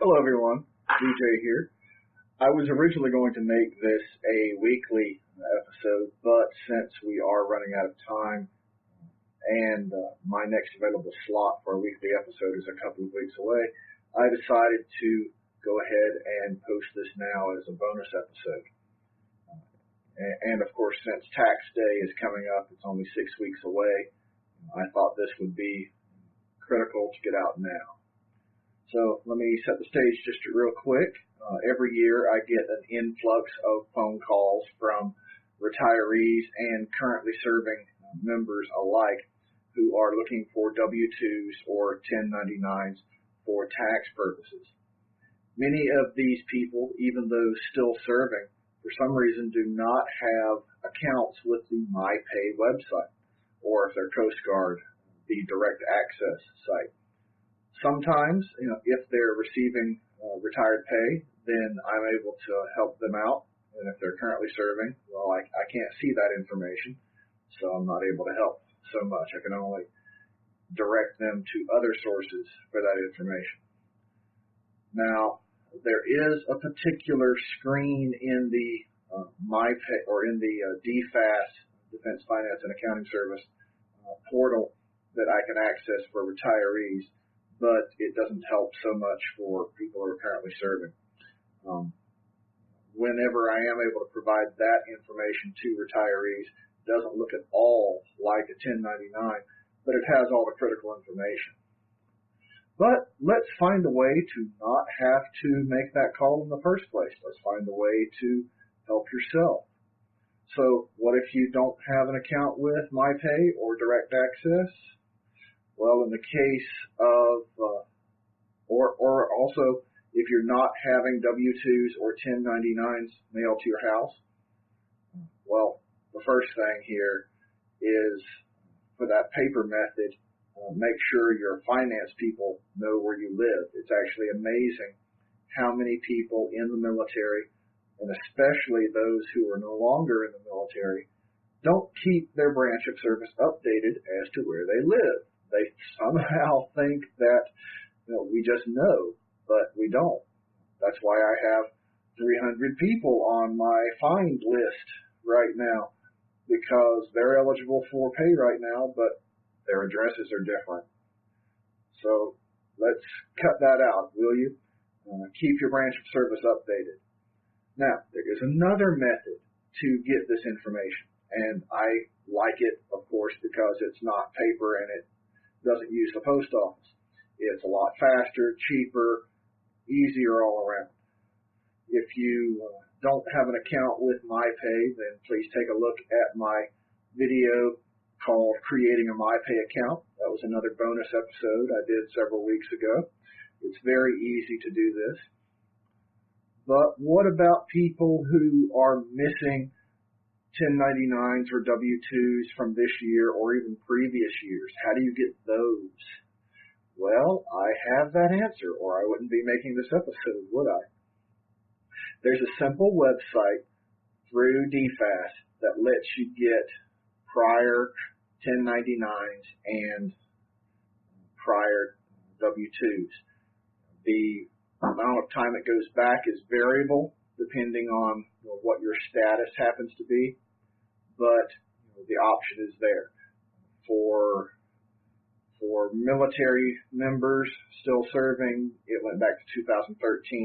Hello everyone, DJ here. I was originally going to make this a weekly episode, but since we are running out of time and my next available slot for a weekly episode is a couple of weeks away, I decided to go ahead and post this now as a bonus episode. And of course, since tax day is coming up, it's only 6 weeks away, I thought this would be critical to get out now. So let me set the stage just real quick. Every year I get an influx of phone calls from retirees and currently serving members alike who are looking for W-2s or 1099s for tax purposes. Many of these people, even those still serving, for some reason do not have accounts with the MyPay website, or if they're Coast Guard, the direct access site. Sometimes, if they're receiving retired pay, then I'm able to help them out. And if they're currently serving, well, I can't see that information, so I'm not able to help so much. I can only direct them to other sources for that information. Now, there is a particular screen in the MyPay or in the DFAS, Defense Finance and Accounting Service portal that I can access for retirees, but it doesn't help so much for people who are currently serving. Whenever I am able to provide that information to retirees, it doesn't look at all like a 1099, but it has all the critical information. But let's find a way to not have to make that call in the first place. Let's find a way to help yourself. So what if you don't have an account with MyPay or direct access? Well, in the case of, or also if you're not having W-2s or 1099s mailed to your house, well, the first thing here is for that paper method, make sure your finance people know where you live. It's actually amazing how many people in the military, and especially those who are no longer in the military, don't keep their branch of service updated as to where they live. They somehow think that we just know, but we don't. That's why I have 300 people on my find list right now, because they're eligible for pay right now, but their addresses are different. So let's cut that out, will you? Keep your branch of service updated. Now, there is another method to get this information, and I like it, of course, because it's not paper and it doesn't use the post office. It's a lot faster, cheaper, easier all around. If you don't have an account with MyPay, then please take a look at my video called Creating a MyPay Account. That was another bonus episode I did several weeks ago. It's very easy to do this. But what about people who are missing 1099s or W-2s from this year or even previous years? How do you get those? Well, I have that answer, or I wouldn't be making this episode, would I? There's a simple website through DFAS that lets you get prior 1099s and prior W-2s. The amount of time it goes back is variable depending on what your status happens to be, but the option is there. For military members still serving, it went back to 2013,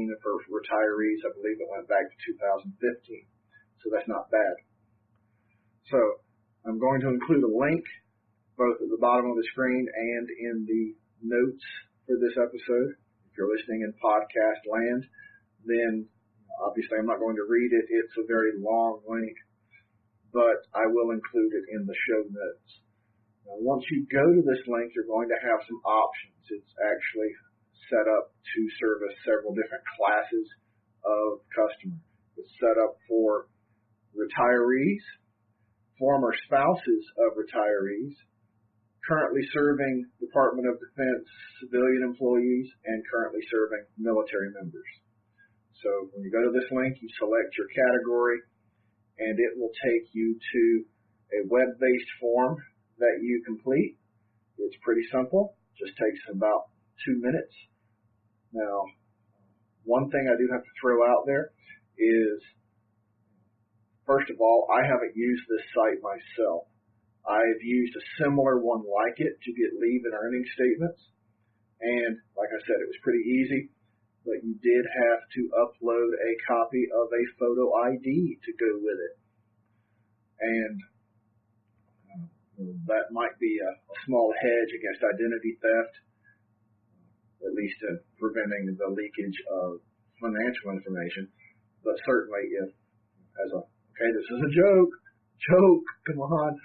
and for retirees, I believe it went back to 2015. So that's not bad. So I'm going to include a link both at the bottom of the screen and in the notes for this episode. If you're listening in podcast land, then obviously I'm not going to read it. It's a very long link, but I will include it in the show notes. Now, once you go to this link, you're going to have some options. It's actually set up to service several different classes of customer. It's set up for retirees, former spouses of retirees, currently serving Department of Defense civilian employees, and currently serving military members. So when you go to this link, you select your category, and it will take you to a web-based form that you complete. It's pretty simple. Just takes about 2 minutes. Now, One thing I do have to throw out there is, first of all, I haven't used this site myself. I've used a similar one like it to get leave and earning statements. And like I said, it was pretty easy, but you did have to upload a copy of a photo ID to go with it. And that might be a small hedge against identity theft, at least preventing the leakage of financial information. But certainly this is a joke, come on.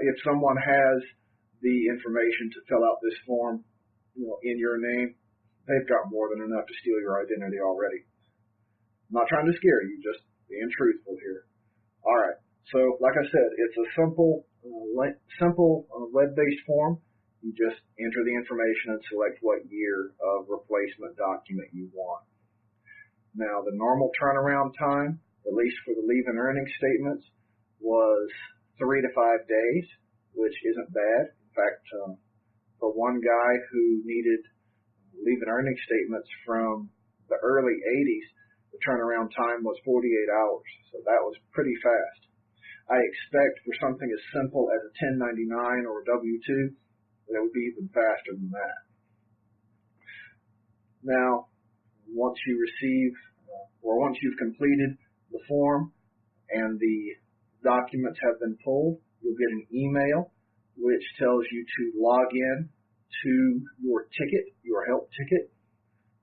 If someone has the information to fill out this form, in your name, they've got more than enough to steal your identity already. I'm not trying to scare you, just being truthful here. All right. So, like I said, it's a simple web-based form. You just enter the information and select what year of replacement document you want. Now, the normal turnaround time, at least for the leave and earning statements, was 3 to 5 days, which isn't bad. In fact, for one guy who needed leave and earning statements from the early 80s, the turnaround time was 48 hours. So that was pretty fast. I expect for something as simple as a 1099 or a W-2, that would be even faster than that. Now, once you've completed the form and the documents have been pulled, you'll get an email which tells you to log in to your ticket, your help ticket.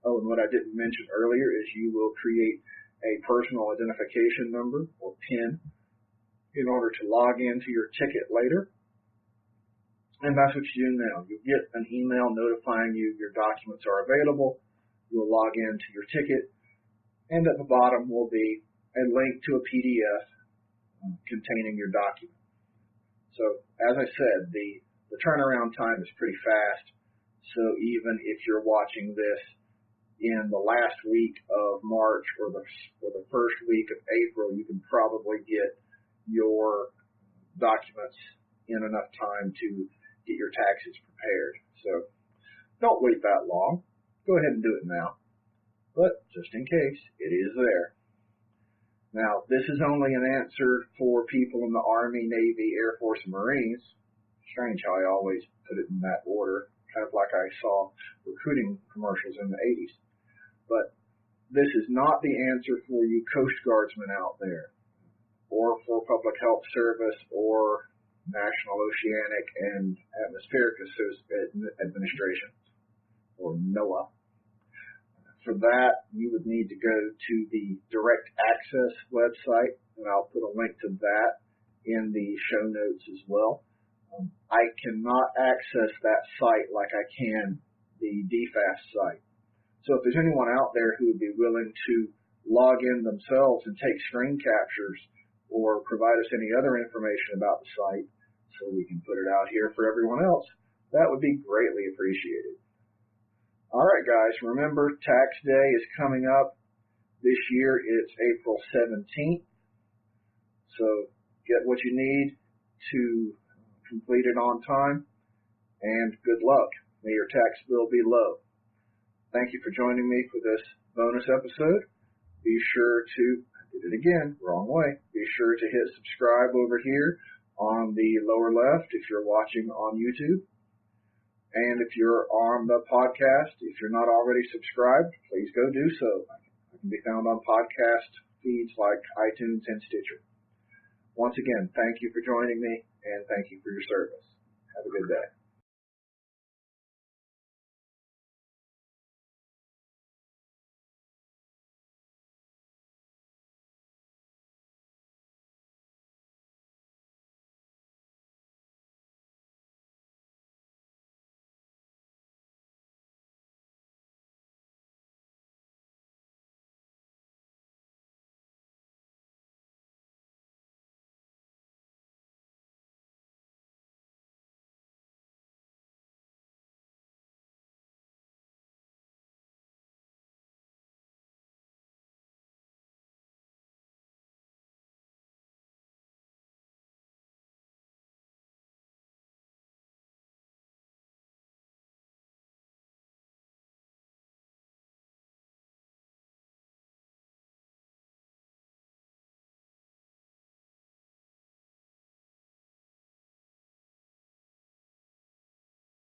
Oh, and what I didn't mention earlier is you will create a personal identification number or PIN in order to log into your ticket later. And that's what you do now. You get an email notifying you your documents are available. You'll log into your ticket, and at the bottom will be a link to a PDF containing your document. So, as I said, the turnaround time is pretty fast. So even if you're watching this in the last week of March or the first week of April, you can probably get your documents in enough time to get your taxes prepared. So don't wait that long. Go ahead and do it now. But just in case, it is there. Now, this is only an answer for people in the Army, Navy, Air Force, and Marines. Strange how I always put it in that order, kind of like I saw recruiting commercials in the 80s. But this is not the answer for you Coast Guardsmen out there, or for Public Health Service, or National Oceanic and Atmospheric Administration, or NOAA. For that, you would need to go to the Direct Access website, and I'll put a link to that in the show notes as well. I cannot access that site like I can the DFAS site. So if there's anyone out there who would be willing to log in themselves and take screen captures or provide us any other information about the site so we can put it out here for everyone else, that would be greatly appreciated. All right, guys, remember tax day is coming up. This year it's April 17th. So get what you need to complete it on time, and good luck. May your tax bill be low. Thank you for joining me for this bonus episode. Be sure to, I did it again, wrong way. Be sure to hit subscribe over here on the lower left if you're watching on YouTube. And if you're on the podcast, if you're not already subscribed, please go do so. I can be found on podcast feeds like iTunes and Stitcher. Once again, thank you for joining me, and thank you for your service. Have a good day.